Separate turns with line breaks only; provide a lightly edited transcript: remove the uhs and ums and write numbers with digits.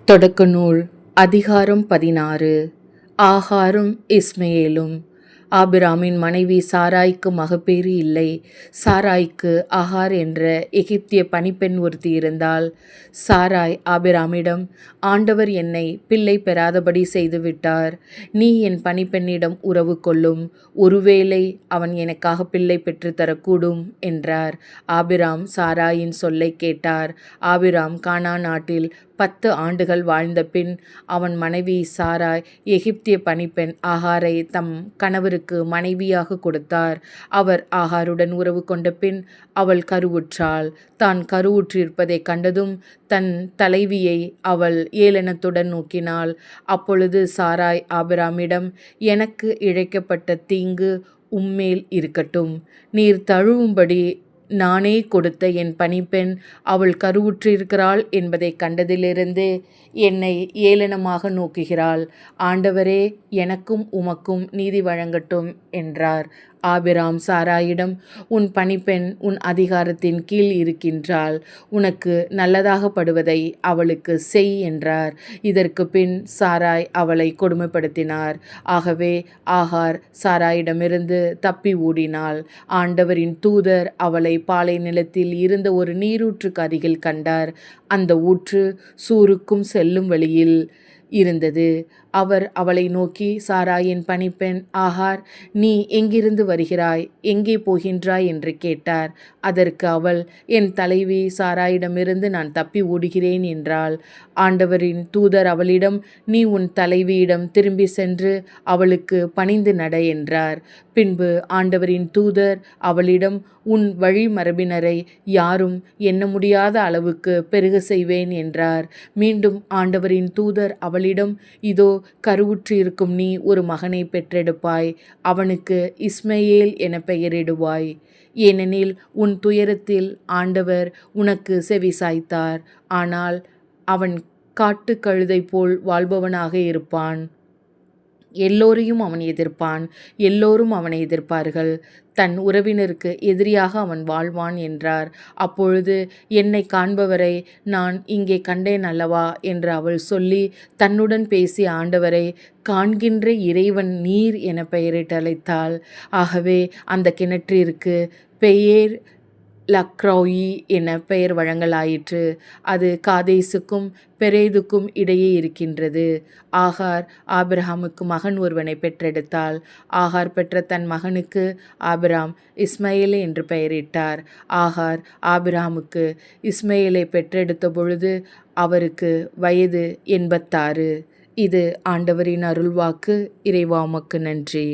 தொடக்க நூல் அதிகாரம் 16. ஆகாரும் இஸ்மயேலும். ஆபிராமின் மனைவி சாராய்க்கு மகப்பேறு இல்லை. சாராய்க்கு ஆகார் என்ற எகிப்திய பணிப்பெண் ஒருத்தி இருந்தாள். சாராய் ஆபிராமிடம், ஆண்டவர் என்னை பிள்ளை பெறாதபடி செய்துவிட்டார். நீ என் பணிப்பெண்ணிடம் உறவு கொள்ளும், ஒருவேளை அவன் எனக்காக பிள்ளை பெற்றுத்தரக்கூடும் என்றார். ஆபிராம் சாராயின் சொல்லை கேட்டார். ஆபிராம் கானான் நாட்டில் 10 ஆண்டுகள் வாழ்ந்த பின் அவன் மனைவி சாராய் எகிப்திய பணிப்பெண் ஆகாரை தம் கணவருக்கு மனைவியாக கொடுத்தார். அவர் ஆகாருடன் உறவு கொண்ட பின் அவள் கருவுற்றாள். தான் கருவுற்றிருப்பதைக் கண்டதும் தன் தலைவியை அவள் ஏளனத்துடன் நோக்கினாள். அப்பொழுது சாராய் ஆபிராமிடம், எனக்கு இழைக்கப்பட்ட தீங்கு உம்மேல் இருக்கட்டும். நீர் தழுவும்படி நானே கொடுத்த என் பணிப்பெண் அவள் கருவுற்றிருக்கிறாள் என்பதைக் கண்டதிலிருந்து என்னை ஏளனமாக நோக்குகிறாள். ஆண்டவரே, எனக்கும் உமக்கும் நீதி வழங்கட்டும் என்றார். ஆபிராம் சாராயிடம், உன் பணிப்பெண் உன் அதிகாரத்தின் கீழ் இருக்கின்றாள். உனக்கு நல்லதாகப்படுவதை அவளுக்கு செய் என்றார். இதற்கு பின் சாராய் அவளை கொடுமைப்படுத்தினார். ஆகவே ஆகார் சாராயிடமிருந்து தப்பி ஓடினாள். ஆண்டவரின் தூதர் அவளை பாலை நிலத்தில் இருந்த ஒரு நீரூற்றுக்கு அருகில் கண்டார். அந்த ஊற்று சூருக்கும் செல்லும் வழியில் இருந்தது. அவர் அவளை நோக்கி, சாராயின் பணிப்பெண் ஆகார், நீ எங்கிருந்து வருகிறாய், எங்கே போகின்றாய் என்று கேட்டார். அதற்கு அவள், என் தலைவி சாராயிடமிருந்து நான் தப்பி ஓடுகிறேன் என்றாள். ஆண்டவரின் தூதர் அவளிடம், நீ உன் தலைவியிடம் திரும்பி சென்று அவளுக்கு பணிந்து நட என்றார். பின்பு ஆண்டவரின் தூதர் அவளிடம், உன் வழிமரபினரை யாரும் எண்ண முடியாத அளவுக்கு பெருக செய்வேன் என்றார். மீண்டும் ஆண்டவரின் தூதர் அவளிடம், இதோ கருவுற்று இருக்கும் நீ ஒரு மகனை பெற்றெடுப்பாய். அவனுக்கு இஸ்மயேல் என பெயரிடுவாய். ஏனெனில் உன் துயரத்தில் ஆண்டவர் உனக்கு செவி சாய்த்தார். ஆனால் அவன் காட்டுக் கழுதை போல் வாழ்பவனாக இருப்பான். எல்லோரையும் அவன் எதிர்ப்பான், எல்லோரும் அவனை எதிர்ப்பார்கள். தன் உறவினருக்கு எதிரியாக அவன் வாழ்வான் என்றார். அப்பொழுது, என்னை காண்பவரை நான் இங்கே கண்டேன் அல்லவா என்று அவள் சொல்லி, தன்னுடன் பேசிய ஆண்டவரை, காண்கின்ற இறைவன் நீர் என பெயரிட்டு அழைத்தாள். ஆகவே அந்த கிணற்றிற்கு பெயர் லக்ரோயி என பெயர் வழங்கலாயிற்று. அது காதேசுக்கும் பெரேதுக்கும் இடையே இருக்கின்றது. ஆகார் ஆபிரகாமுக்கு மகன் ஒருவனை பெற்றெடுத்தாள். ஆகார் பெற்ற தன் மகனுக்கு ஆபிராம் இஸ்மயேலே என்று பெயரிட்டார். ஆகார் ஆபிரகாமுக்கு இஸ்மயேலை பெற்றெடுத்த பொழுது அவருக்கு வயது 86. இது ஆண்டவரின் அருள்வாக்கு. இறைவா உமக்கு நன்றி.